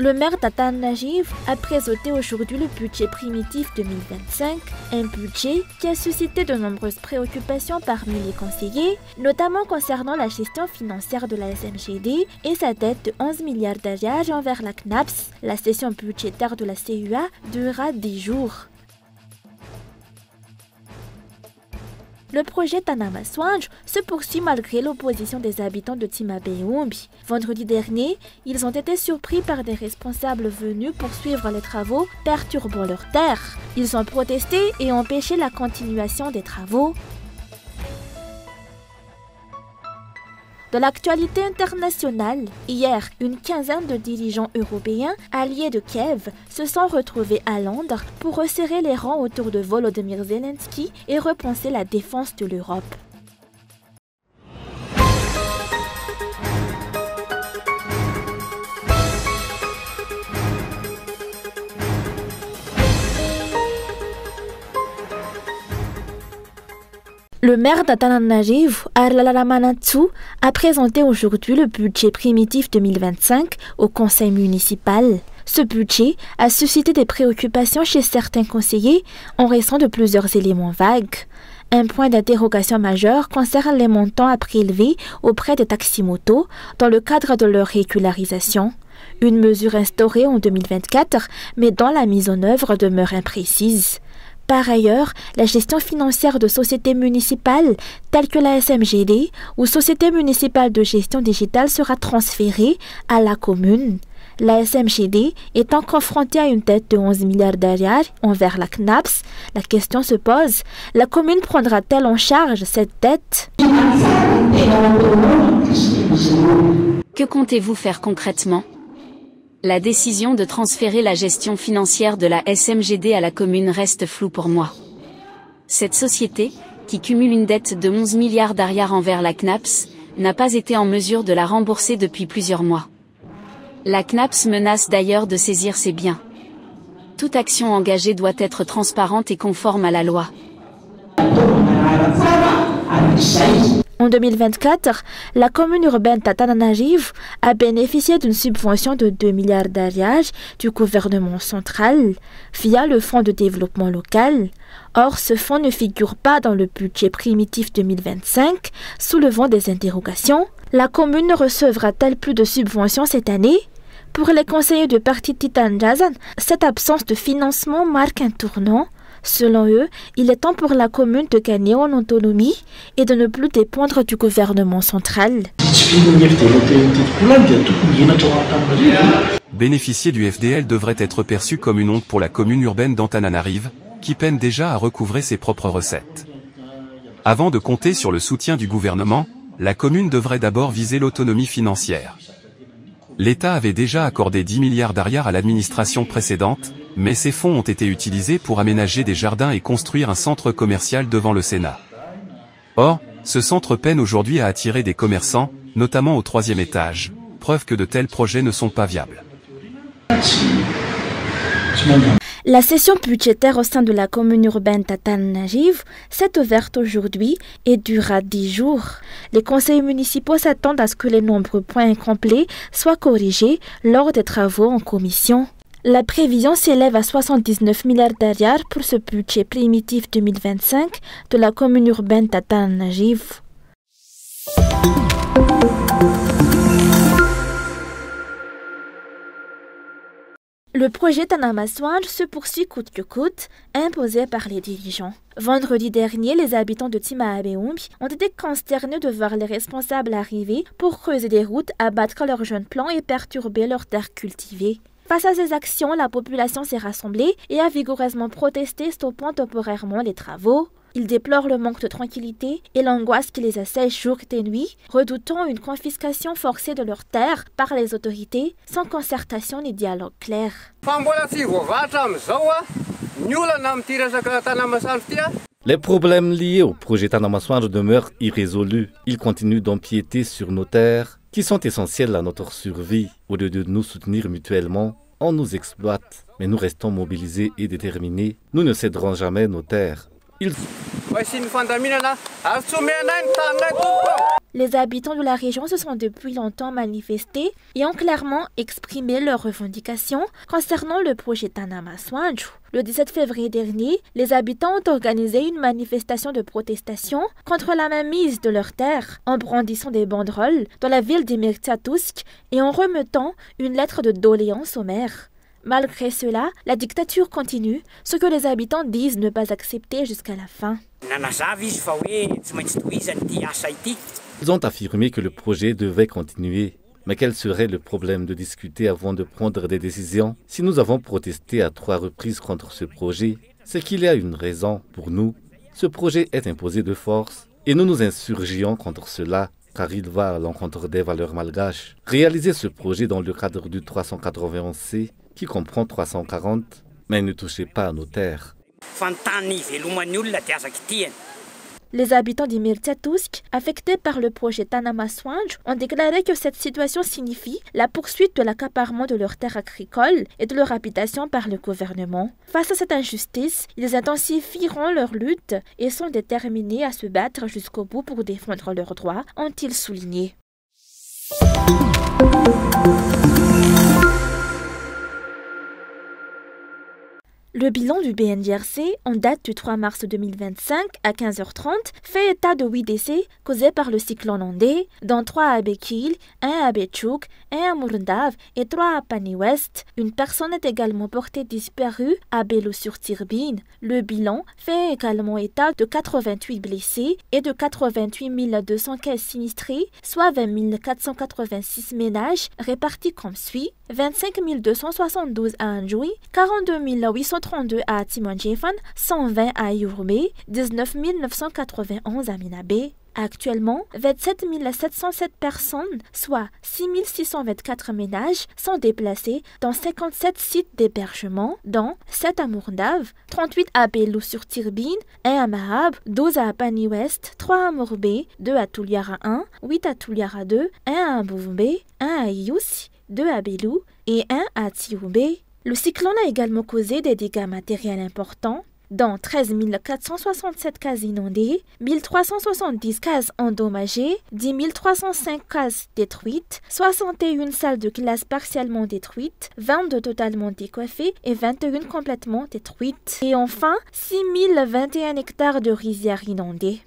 Le maire d'Atananarivo a présenté aujourd'hui le budget primitif 2025, un budget qui a suscité de nombreuses préoccupations parmi les conseillers, notamment concernant la gestion financière de la SMGD et sa dette de 11 milliards d'ariars envers la CNAPS. La session budgétaire de la CUA durera 10 jours. Le projet Tanamaswanj se poursuit malgré l'opposition des habitants de Timabeumbi. Vendredi dernier, ils ont été surpris par des responsables venus poursuivre les travaux perturbant leurs terres. Ils ont protesté et empêché la continuation des travaux. De l'actualité internationale, hier, une quinzaine de dirigeants européens alliés de Kiev se sont retrouvés à Londres pour resserrer les rangs autour de Volodymyr Zelensky et repenser la défense de l'Europe. Le maire d'Atananarivo, Arlalalamanatsu, a présenté aujourd'hui le budget primitif 2025 au conseil municipal. Ce budget a suscité des préoccupations chez certains conseillers en raison de plusieurs éléments vagues. Un point d'interrogation majeur concerne les montants à prélever auprès des taximotos dans le cadre de leur régularisation. Une mesure instaurée en 2024, mais dont la mise en œuvre demeure imprécise. Par ailleurs, la gestion financière de sociétés municipales telles que la SMGD ou Société municipale de gestion digitale sera transférée à la commune. La SMGD étant confrontée à une dette de 11 milliards d'ariars envers la CNAPS, la question se pose, la commune prendra-t-elle en charge cette dette? Que comptez-vous faire concrètement? La décision de transférer la gestion financière de la SMGD à la commune reste floue pour moi. Cette société, qui cumule une dette de 11 milliards d'ariars envers la CNAPS, n'a pas été en mesure de la rembourser depuis plusieurs mois. La CNAPS menace d'ailleurs de saisir ses biens. Toute action engagée doit être transparente et conforme à la loi. En 2024, la commune urbaine d'Atananarivo a bénéficié d'une subvention de 2 milliards d'ariars du gouvernement central via le Fonds de développement local. Or, ce fonds ne figure pas dans le budget primitif 2025, soulevant des interrogations. La commune recevra-t-elle plus de subventions cette année? Pour les conseillers du parti Titanjazan, cette absence de financement marque un tournant. Selon eux, il est temps pour la commune de gagner en autonomie et de ne plus dépendre du gouvernement central. Bénéficier du FDL devrait être perçu comme une honte pour la commune urbaine d'Antananarivo, qui peine déjà à recouvrer ses propres recettes. Avant de compter sur le soutien du gouvernement, la commune devrait d'abord viser l'autonomie financière. L'État avait déjà accordé 10 milliards d'ariars à l'administration précédente, mais ces fonds ont été utilisés pour aménager des jardins et construire un centre commercial devant le Sénat. Or, ce centre peine aujourd'hui à attirer des commerçants, notamment au 3e étage, preuve que de tels projets ne sont pas viables. La session budgétaire au sein de la commune urbaine d'Atananarivo s'est ouverte aujourd'hui et durera 10 jours. Les conseils municipaux s'attendent à ce que les nombreux points incomplets soient corrigés lors des travaux en commission. La prévision s'élève à 79 milliards d'ariars pour ce budget primitif 2025 de la commune urbaine d'Atananarivo. Le projet Tanamaswanj se poursuit coûte que coûte, imposé par les dirigeants. Vendredi dernier, les habitants de Timabeumbi ont été consternés de voir les responsables arriver pour creuser des routes, abattre leurs jeunes plants et perturber leurs terres cultivées. Face à ces actions, la population s'est rassemblée et a vigoureusement protesté, stoppant temporairement les travaux. Ils déplorent le manque de tranquillité et l'angoisse qui les assèche jour et nuit, redoutant une confiscation forcée de leurs terres par les autorités, sans concertation ni dialogue clair. Les problèmes liés au projet Tanamaswanj demeurent irrésolus. Ils continuent d'empiéter sur nos terres, qui sont essentielles à notre survie. Au lieu de nous soutenir mutuellement, on nous exploite. Mais nous restons mobilisés et déterminés. Nous ne céderons jamais nos terres. Les habitants de la région se sont depuis longtemps manifestés et ont clairement exprimé leurs revendications concernant le projet Tanamasoandro. Le 17 février dernier, les habitants ont organisé une manifestation de protestation contre la mainmise de leurs terres en brandissant des banderoles dans la ville d'Imirtiatousk et en remettant une lettre de doléance au maire. Malgré cela, la dictature continue, ce que les habitants disent ne pas accepter jusqu'à la fin. Ils ont affirmé que le projet devait continuer. Mais quel serait le problème de discuter avant de prendre des décisions? Si nous avons protesté à 3 reprises contre ce projet, c'est qu'il y a une raison pour nous. Ce projet est imposé de force et nous nous insurgions contre cela car il va à l'encontre des valeurs malgaches. Réaliser ce projet dans le cadre du 391C qui comprend 340, mais ne touchez pas à nos terres. Les habitants d'Imirtiatousk, affectés par le projet Tanamasoandro, ont déclaré que cette situation signifie la poursuite de l'accaparement de leurs terres agricoles et de leur habitation par le gouvernement. Face à cette injustice, ils intensifieront leur lutte et sont déterminés à se battre jusqu'au bout pour défendre leurs droits, ont-ils souligné. Le bilan du BNDRC, en date du 3 mars 2025 à 15h30, fait état de 8 décès causés par le cyclone Ondé, dont 3 à Bekil, 1 à Betchouk, 1 à Mourndave et 3 à Pani-Ouest. Une personne est également portée disparue à Bello-sur-Tirbine. Le bilan fait également état de 88 blessés et de 88 215 sinistrés, soit 20 486 ménages répartis comme suit: 25 272 à Anjoui, 42 832 à Timonjefan, 120 à Yourmé, 19 991 à Minabé. Actuellement, 27 707 personnes, soit 6 624 ménages, sont déplacés dans 57 sites d'hébergement, dont 7 à Mourndave, 38 à Bello-sur-Tirbine, 1 à Mahab, 12 à Pani-Ouest, 3 à Morbé, 2 à Touliara 1, 8 à Touliara 2, 1 à Bouvmbé, 1 à Iyoussi, 2 à Belou et 1 à Tioubé. Le cyclone a également causé des dégâts matériels importants, dont 13 467 cases inondées, 1370 cases endommagées, 10 305 cases détruites, 61 salles de classe partiellement détruites, 22 totalement décoiffées et 21 complètement détruites. Et enfin, 6 021 hectares de rizières inondées.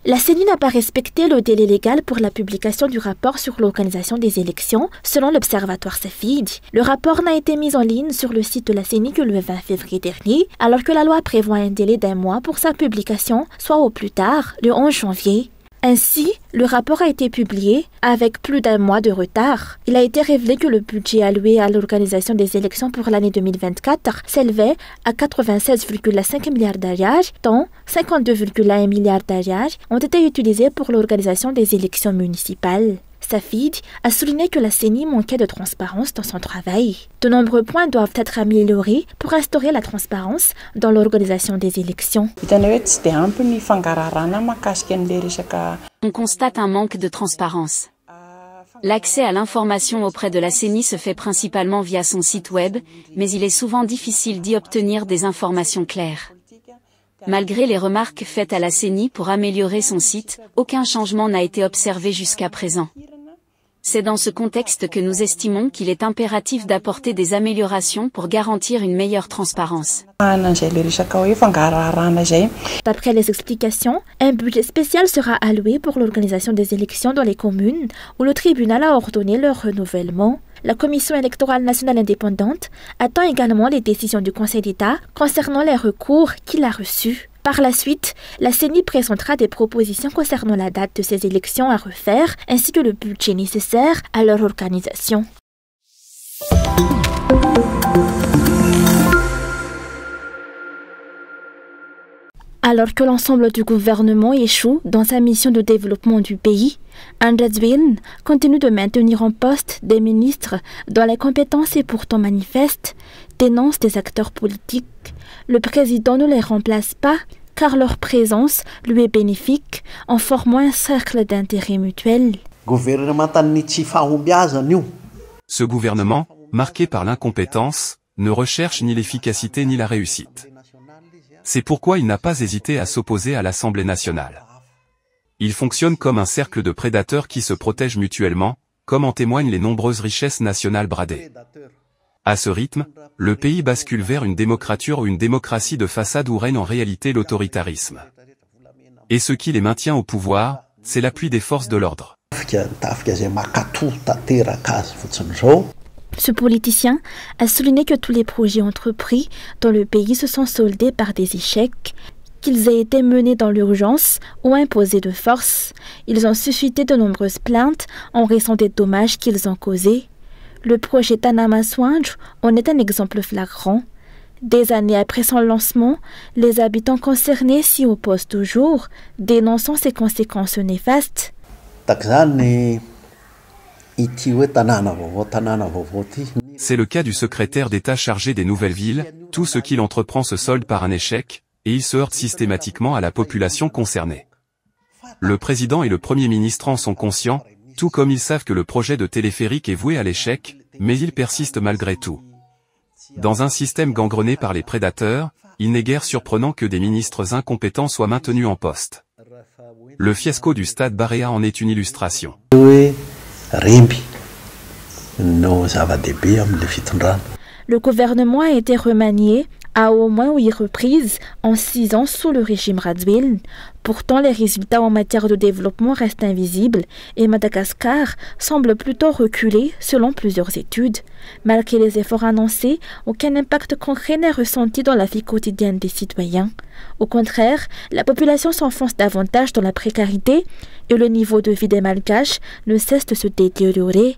La CENI n'a pas respecté le délai légal pour la publication du rapport sur l'organisation des élections, selon l'Observatoire Safid. Le rapport n'a été mis en ligne sur le site de la CENI que le 20 février dernier, alors que la loi prévoit un délai d'1 mois pour sa publication, soit au plus tard, le 11 janvier. Ainsi, le rapport a été publié avec plus d'1 mois de retard. Il a été révélé que le budget alloué à l'organisation des élections pour l'année 2024 s'élevait à 96,5 milliards d'ariages, dont 52,1 milliards d'ariages ont été utilisés pour l'organisation des élections municipales. Safid a souligné que la CENI manquait de transparence dans son travail. De nombreux points doivent être améliorés pour instaurer la transparence dans l'organisation des élections. On constate un manque de transparence. L'accès à l'information auprès de la CENI se fait principalement via son site web, mais il est souvent difficile d'y obtenir des informations claires. Malgré les remarques faites à la CENI pour améliorer son site, aucun changement n'a été observé jusqu'à présent. C'est dans ce contexte que nous estimons qu'il est impératif d'apporter des améliorations pour garantir une meilleure transparence. D'après les explications, un budget spécial sera alloué pour l'organisation des élections dans les communes où le tribunal a ordonné leur renouvellement. La Commission électorale nationale indépendante attend également les décisions du Conseil d'État concernant les recours qu'il a reçus. Par la suite, la CENI présentera des propositions concernant la date de ces élections à refaire ainsi que le budget nécessaire à leur organisation. Alors que l'ensemble du gouvernement échoue dans sa mission de développement du pays, Andrés continue de maintenir en poste des ministres dont les compétences et pourtant manifestes, dénonce des acteurs politiques. Le président ne les remplace pas car leur présence lui est bénéfique en formant un cercle d'intérêt mutuel. Ce gouvernement, marqué par l'incompétence, ne recherche ni l'efficacité ni la réussite. C'est pourquoi il n'a pas hésité à s'opposer à l'Assemblée nationale. Il fonctionne comme un cercle de prédateurs qui se protègent mutuellement, comme en témoignent les nombreuses richesses nationales bradées. À ce rythme, le pays bascule vers une démocrature ou une démocratie de façade où règne en réalité l'autoritarisme. Et ce qui les maintient au pouvoir, c'est l'appui des forces de l'ordre. Ce politicien a souligné que tous les projets entrepris dans le pays se sont soldés par des échecs, qu'ils aient été menés dans l'urgence ou imposés de force. Ils ont suscité de nombreuses plaintes en raison des dommages qu'ils ont causés. Le projet Tanama Swandj en est un exemple flagrant. Des années après son lancement, les habitants concernés s'y opposent toujours, dénonçant ses conséquences néfastes. C'est le cas du secrétaire d'État chargé des nouvelles villes, tout ce qu'il entreprend se solde par un échec, et il se heurte systématiquement à la population concernée. Le président et le premier ministre en sont conscients, tout comme ils savent que le projet de téléphérique est voué à l'échec, mais ils persistent malgré tout. Dans un système gangrené par les prédateurs, il n'est guère surprenant que des ministres incompétents soient maintenus en poste. Le fiasco du stade Barea en est une illustration. Le gouvernement a été remanié à au moins 8 reprises en 6 ans sous le régime Radziwiłł. Pourtant, les résultats en matière de développement restent invisibles et Madagascar semble plutôt reculer selon plusieurs études. Malgré les efforts annoncés, aucun impact concret n'est ressenti dans la vie quotidienne des citoyens. Au contraire, la population s'enfonce davantage dans la précarité et le niveau de vie des Malgaches ne cesse de se détériorer.